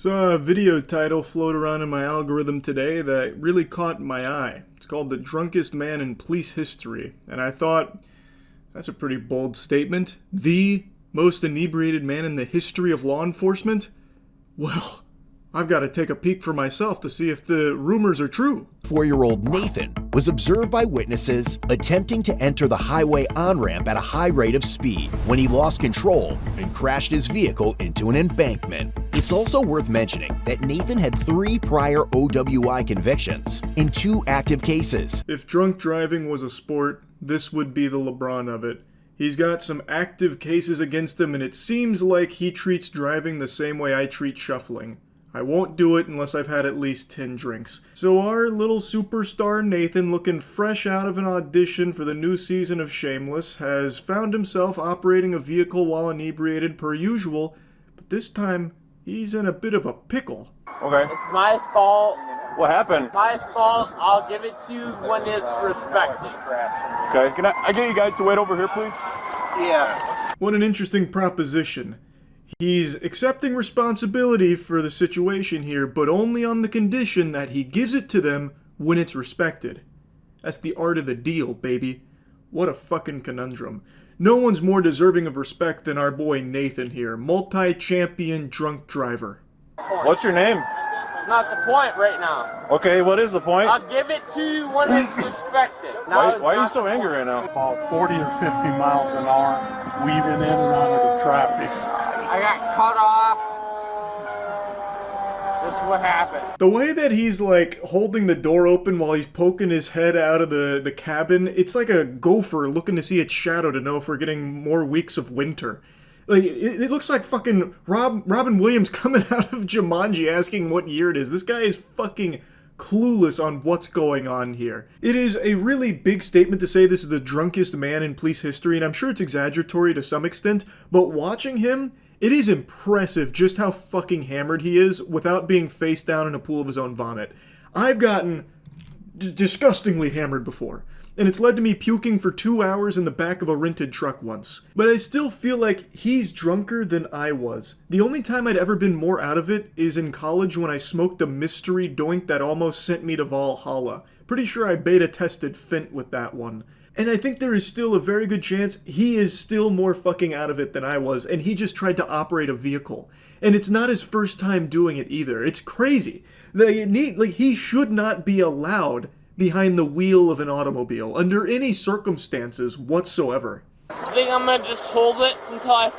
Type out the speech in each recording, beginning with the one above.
Saw a video title float around in my algorithm today that really caught my eye. It's called The Drunkest Man in Police History, and I thought, that's a pretty bold statement. The most inebriated man in the history of law enforcement? Well, I've got to take a peek for myself to see if the rumors are true. 4-year-old Nathan was observed by witnesses attempting to enter the highway on-ramp at a high rate of speed when he lost control and crashed his vehicle into an embankment. It's also worth mentioning that Nathan had 3 prior OWI convictions in 2 active cases. If drunk driving was a sport, this would be the LeBron of it. He's got some active cases against him, and it seems like he treats driving the same way I treat shuffling. I won't do it unless I've had at least 10 drinks. So our little superstar Nathan, looking fresh out of an audition for the new season of Shameless, has found himself operating a vehicle while inebriated per usual, but this time he's in a bit of a pickle. Okay. It's my fault. What happened? My fault. I'll give it to you when it's respected. Okay. Can I get you guys to wait over here, please? Yeah. What an interesting proposition. He's accepting responsibility for the situation here, but only on the condition that he gives it to them when it's respected. That's the art of the deal, baby. What a fucking conundrum. No one's more deserving of respect than our boy Nathan here, multi-champion drunk driver. What's your name? Not the point right now. Okay, what is the point? I'll give it to you when it's respected. Now Why are you so angry right now? About 40 or 50 miles an hour, weaving in and out of the traffic. I got cut off. This is what happened. The way that he's like holding the door open while he's poking his head out of the cabin, it's like a gopher looking to see its shadow to know if we're getting more weeks of winter. Like, it looks like fucking Robin Williams coming out of Jumanji asking what year it is. This guy is fucking clueless on what's going on here. It is a really big statement to say this is the drunkest man in police history, and I'm sure it's exaggeratory to some extent, but watching him, it is impressive just how fucking hammered he is without being face down in a pool of his own vomit. I've gotten disgustingly hammered before, and it's led to me puking for 2 hours in the back of a rented truck once. But I still feel like he's drunker than I was. The only time I'd ever been more out of it is in college when I smoked a mystery doink that almost sent me to Valhalla. Pretty sure I beta tested Fent with that one. And I think there is still a very good chance he is still more fucking out of it than I was, and he just tried to operate a vehicle. And it's not his first time doing it either. It's crazy. He should not be allowed behind the wheel of an automobile under any circumstances whatsoever. I think I'm gonna just hold it until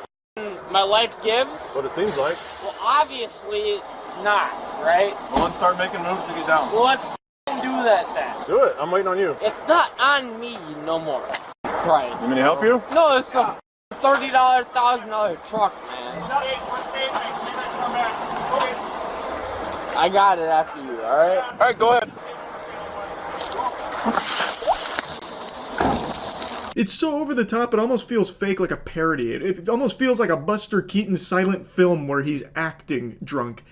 my life gives. What it seems like. Well, obviously not, right? Well, let's start making moves to get down. Well, let's do that then. Do it. I'm waiting on you. It's not on me no more. Christ. You mean to help you? No, it's a $30,000 truck, man. I got it after you, alright? Alright, go ahead. It's so over the top, it almost feels fake, like a parody. It almost feels like a Buster Keaton silent film where he's acting drunk.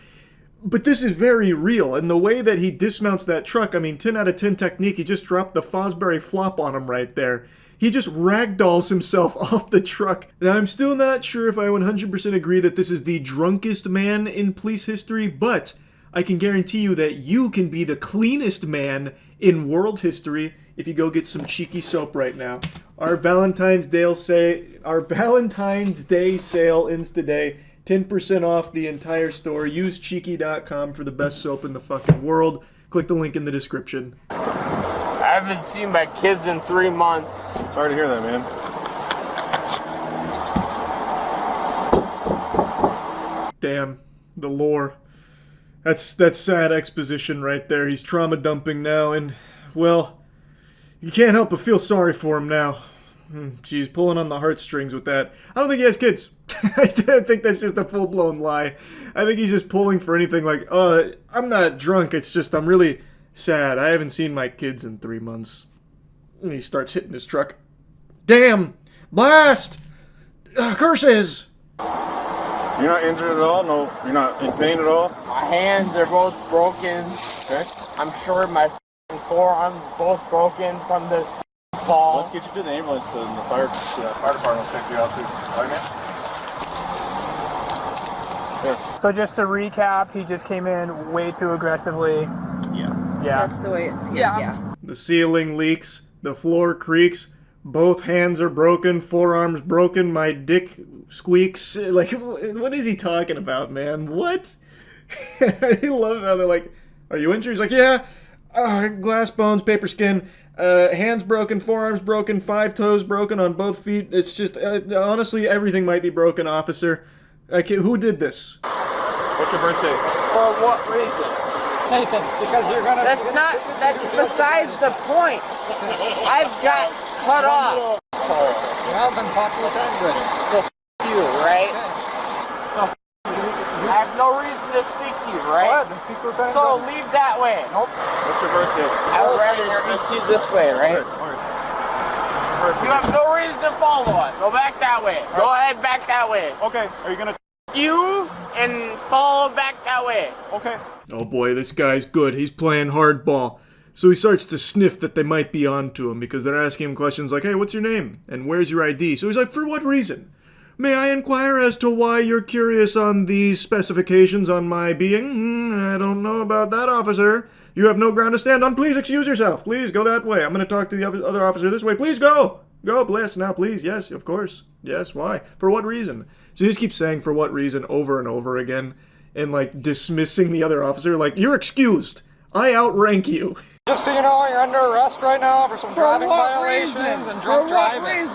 But this is very real, and the way that he dismounts that truck, I mean, 10 out of 10 technique, he just dropped the Fosbury flop on him right there. He just ragdolls himself off the truck. Now, I'm still not sure if I 100% agree that this is the drunkest man in police history, but I can guarantee you that you can be the cleanest man in world history if you go get some cheeky soap right now. Our Valentine's Day sale ends today. 10% off the entire store. Use cheeky.com for the best soap in the fucking world. Click the link in the description. I haven't seen my kids in 3 months. Sorry to hear that, man. Damn, the lore. That's sad exposition right there. He's trauma dumping now, and, well, you can't help but feel sorry for him now. Geez, pulling on the heartstrings with that. I don't think he has kids. I think that's just a full-blown lie. I think he's just pulling for anything like, I'm not drunk, it's just I'm really sad. I haven't seen my kids in 3 months. And he starts hitting his truck. Damn! Blast! Curses! You're not injured at all? No, you're not in pain at all? My hands are both broken. Okay. I'm sure my forearms both broken from this fall. Let's get you to the ambulance and the fire department will take you out too. Okay? Here. So just to recap, he just came in way too aggressively. Yeah. That's the way. Yeah. The ceiling leaks, the floor creaks, both hands are broken, forearms broken, my dick squeaks. Like, what is he talking about, man? What? I love how they're like, are you injured? He's like, yeah, glass bones, paper skin, hands broken, forearms broken, 5 toes broken on both feet. It's just, honestly, everything might be broken, officer. Who did this? What's your birthday? For what reason? Nathan, because you're gonna... That's besides the point. I've got cut off. Well, then talk to Lieutenant Britton. So you, right? So I have no reason to speak to you, right? Go ahead, then speak to Lieutenant So Britton. leave that way. Nope. What's your birthday? I would rather speak to you this way, right? You have no reason to follow us. Go back that way. Go ahead, back that way. Okay, are you gonna... You and follow back that way. Okay. Oh boy, this guy's good. He's playing hardball. So he starts to sniff that they might be onto him because they're asking him questions like, hey, what's your name? And where's your ID? So he's like, for what reason? May I inquire as to why you're curious on these specifications on my being? I don't know about that, officer. You have no ground to stand on. Please excuse yourself. Please go that way. I'm going to talk to the other officer this way. Please go. Go, bless now, please. Yes, of course. Yes, why? For what reason? So he just keeps saying for what reason over and over again and, like, dismissing the other officer. Like, you're excused. I outrank you. Just so you know, you're under arrest right now for some driving violations and drunk driving.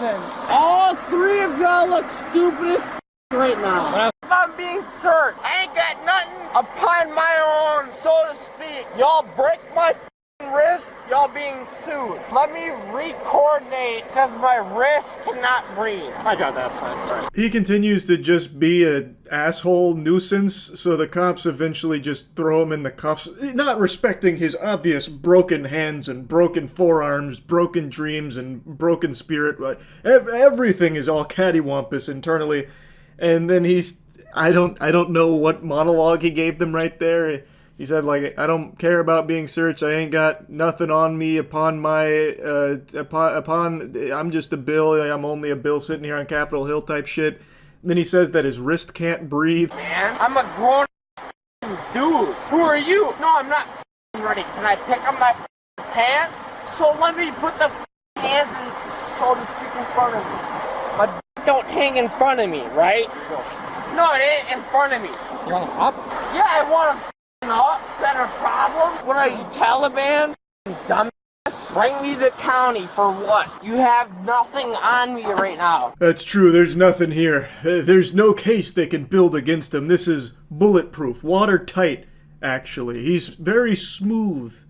All three of y'all look stupid as right now. I'm being searched. I ain't got nothing upon my own, so to speak. Y'all break my wrist, y'all being sued. Let me re-coordinate because my wrist cannot breathe. I got that side. Right. He continues to just be an asshole nuisance, so the cops eventually just throw him in the cuffs, not respecting his obvious broken hands and broken forearms, broken dreams, and broken spirit. Everything is all cattywampus internally. And then I don't know what monologue he gave them right there. He said, like, I don't care about being searched. I ain't got nothing on me upon my, I'm just a bill. I'm only a bill sitting here on Capitol Hill type shit. And then he says that his wrist can't breathe. Man, I'm a grown dude. Who are you? No, I'm not ready. Can I pick up my pants? So let me put the hands in, so to speak, in front of me. My don't hang in front of me, right? No, it ain't in front of me. You want them up? Yeah, I want to up. Is that a problem? What are you, Taliban? Dumbass? Bring me to county for what? You have nothing on me right now. That's true, there's nothing here. There's no case they can build against him. This is bulletproof, watertight, actually. He's very smooth.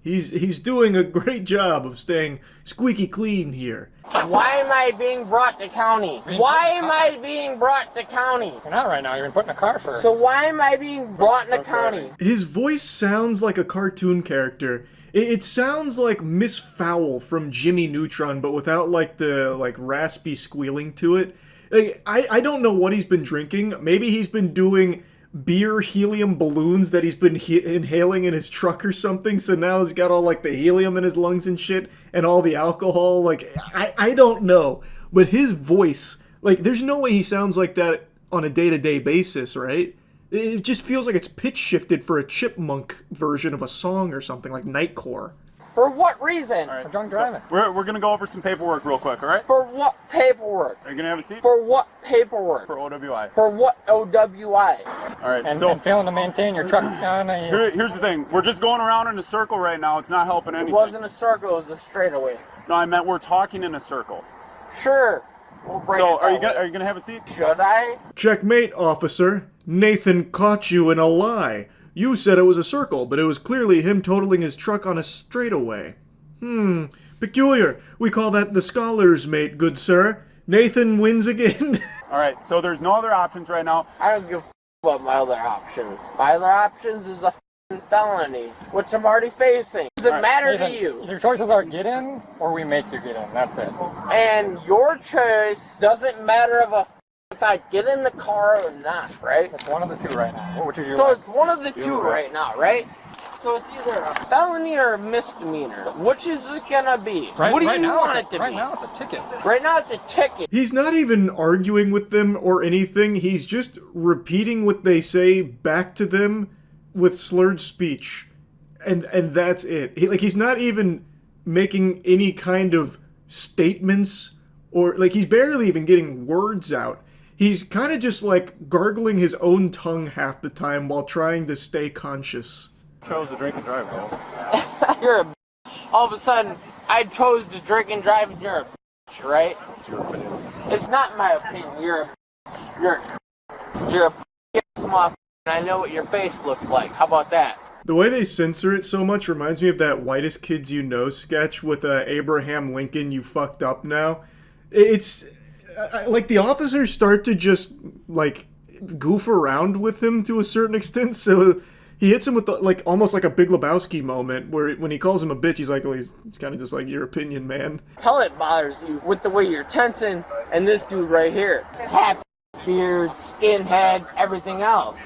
He's doing a great job of staying squeaky clean here. Why am I being brought to county? Why am I being brought to county? You're not right now. You're put in a car first. So why am I being brought to county? His voice sounds like a cartoon character. It sounds like Miss Fowl from Jimmy Neutron, but without like the raspy squealing to it. Like, I don't know what he's been drinking. Maybe he's been doing beer helium balloons that he's been inhaling in his truck or something, so now he's got all like the helium in his lungs and shit and all the alcohol. Like, I don't know, but his voice, like, there's no way he sounds like that on a day-to-day basis, right? It just feels like it's pitch shifted for a chipmunk version of a song or something, like Nightcore. For what reason? All right. drunk driving. We're going to go over some paperwork real quick, all right? For what paperwork? Are you going to have a seat? For what paperwork? For OWI. For what OWI? All right, And, so and failing to maintain your truck on a... here's the thing. We're just going around in a circle right now. It's not helping It anything. wasn't a circle, it was a straightaway. No, I meant we're talking in a circle. Sure. We'll bring So it are you that way. gonna have a seat? Should I? Checkmate, officer. Nathan caught you in a lie. You said it was a circle, but it was clearly him totaling his truck on a straightaway. Peculiar. We call that the scholar's mate, good sir. Nathan wins again. All right, so there's no other options right now. I don't give a about my other options. My other options is a felony, which I'm already facing. Does it matter to you? Your choices are get in or we make you get in. That's it. And your choice doesn't matter if I get in the car or not, right? It's one of the two right now. Which is your So it's one of the two right now, right? So it's either a felony or a misdemeanor. Which is it gonna be? Right, What do right you now want it's it to right be? now it's a ticket. Right now it's a ticket. He's not even arguing with them or anything. He's just repeating what they say back to them with slurred speech. And that's it. He's not even making any kind of statements, or like he's barely even getting words out. He's kind of just like gargling his own tongue half the time while trying to stay conscious. Chose to drink and drive, though. You're a bitch. All of a sudden, I chose to drink and drive and you're a bitch, right? It's your opinion. It's not my opinion. You're a bitch. You're a bitch, motherfucker, and I know what your face looks like. How about that? The way they censor it so much reminds me of that Whitest Kids You Know sketch with Abraham Lincoln, you fucked up now. It's like the officers start to just like goof around with him to a certain extent, so he hits him with like almost like a Big Lebowski moment where when he calls him a bitch, he's like, well, he's kind of just like, your opinion, man. Tell it bothers you with the way you're tensing and this dude right here. Hat, beard, skinhead, everything else.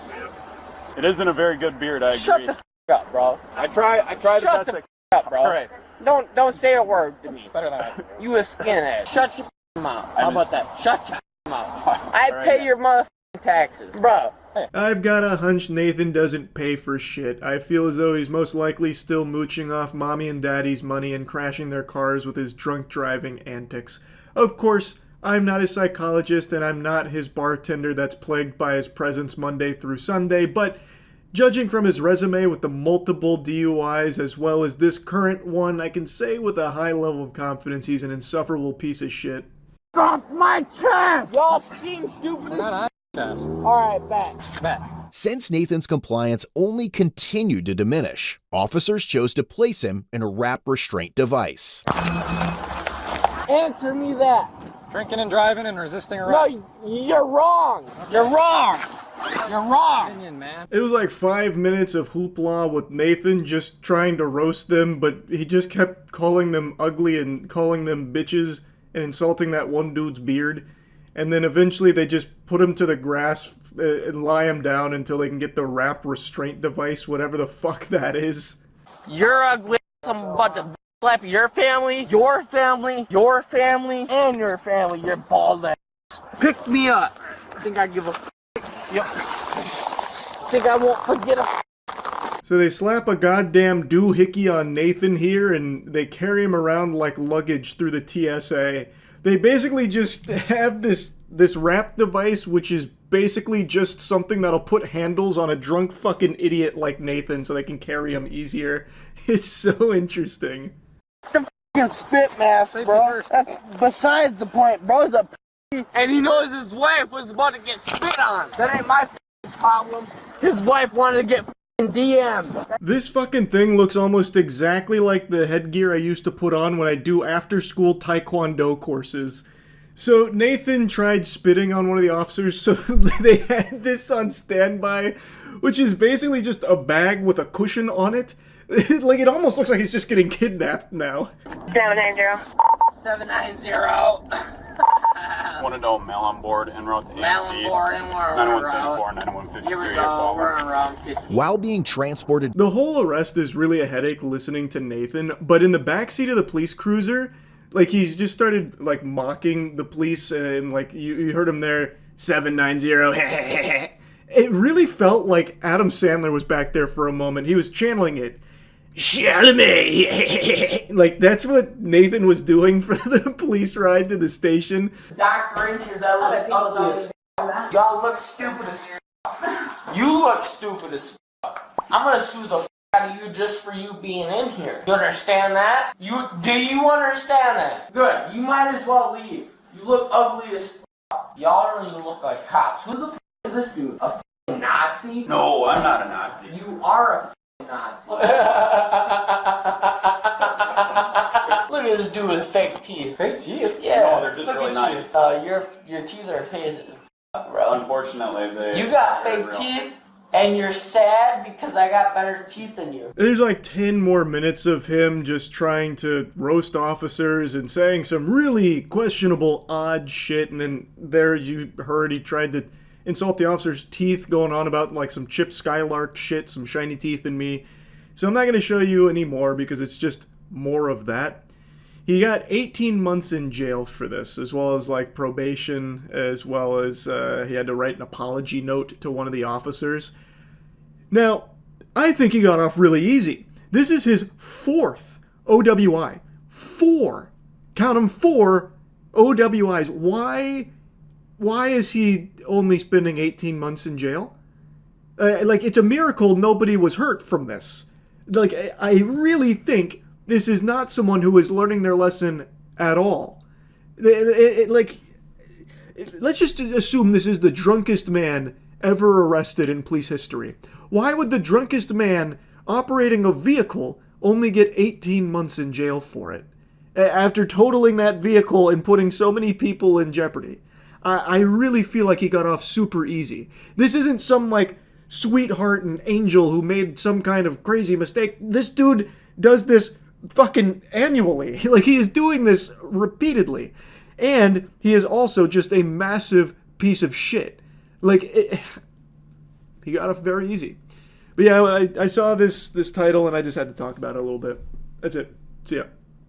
It isn't a very good beard, I agree. Shut the f*** up, bro. I try the best Shut the f*** up, bro. All right. Don't say a word to me. Better than that. You a skinhead. Shut your f*** mouth. How about that? Shut your f*** mouth. I right. pay your motherfucking taxes, bro. I've got a hunch Nathan doesn't pay for shit. I feel as though he's most likely still mooching off mommy and daddy's money and crashing their cars with his drunk driving antics. Of course, I'm not a psychologist and I'm not his bartender that's plagued by his presence Monday through Sunday, but judging from his resume with the multiple DUIs as well as this current one, I can say with a high level of confidence he's an insufferable piece of shit. Off my chest! Y'all seem stupid as Test. Alright, back. Back. Since Nathan's compliance only continued to diminish, officers chose to place him in a wrap restraint device. Answer me that. Drinking and driving and resisting arrest. No, you're wrong. You're wrong. You're wrong. Opinion, man. It was like 5 minutes of hoopla with Nathan just trying to roast them, but he just kept calling them ugly and calling them bitches and insulting that one dude's beard. And then eventually they just put him to the grass and lie him down until they can get the wrap restraint device, whatever the fuck that is. You're ugly. I'm about to slap your family, your family, your family, and your family. You're bald ass. Pick me up. Think I give a f***? Yep. Think I won't forget a f***? So they slap a goddamn doohickey on Nathan here and they carry him around like luggage through the TSA. They basically just have this wrap device, which is basically just something that'll put handles on a drunk fucking idiot like Nathan so they can carry him easier. It's so interesting. The fucking spit mask, bro. That's besides the point. Bro's a p***, and he knows his wife was about to get spit on. That ain't my f***ing problem. His wife wanted to get f***ing DM'd. This fucking thing looks almost exactly like the headgear I used to put on when I do after-school taekwondo courses. So Nathan tried spitting on one of the officers, so they had this on standby, which is basically just a bag with a cushion on it. Like, it almost looks like he's just getting kidnapped now. 790. 790. Want to know mail on board en route to AMC. Mail on board and we're 9174, 9153. Here we go. We're around 50. While being transported, The whole arrest is really a headache listening to Nathan, but in the backseat of the police cruiser, like, he's just started, like, mocking the police, and, like, you heard him there, 790, It really felt like Adam Sandler was back there for a moment. He was channeling it. Chalamet! Like, that's what Nathan was doing for the police ride to the station. Doctor in here that looks ugly as f***. Y'all look stupid as f***. You look stupid as f***. I'm gonna sue the f*** out of you just for you being in here. You understand that? Do you understand that? Good. You might as well leave. You look ugly as f***. Y'all don't even look like cops. Who the f*** is this dude? A f***ing Nazi? No, I'm not a Nazi. You are a f***ing Nazi. Look at this dude with fake teeth. Fake teeth? Yeah. No, they're just look really at you. nice. Your teeth are fake, bro. Unfortunately, they... You got they're fake real. teeth, and you're sad because I got better teeth than you. There's like 10 more minutes of him just trying to roast officers and saying some really questionable, odd shit, and then there you heard he tried to insult the officer's teeth, going on about like some Chip Skylark shit, some shiny teeth in me. So I'm not going to show you any more because it's just more of that. He got 18 months in jail for this, as well as like probation, as well as he had to write an apology note to one of the officers. Now, I think he got off really easy. This is his 4th OWI. 4. Count them, 4 OWIs. Why is he only spending 18 months in jail? Like, it's a miracle nobody was hurt from this. Like, I really think this is not someone who is learning their lesson at all. Let's just assume this is the drunkest man ever arrested in police history. Why would the drunkest man operating a vehicle only get 18 months in jail for it? After totaling that vehicle and putting so many people in jeopardy. I really feel like he got off super easy. This isn't some, like, sweetheart and angel who made some kind of crazy mistake. This dude does this fucking annually. Like, he is doing this repeatedly. And he is also just a massive piece of shit. Like, he got off very easy. But yeah, I saw this title and I just had to talk about it a little bit. That's it. See ya.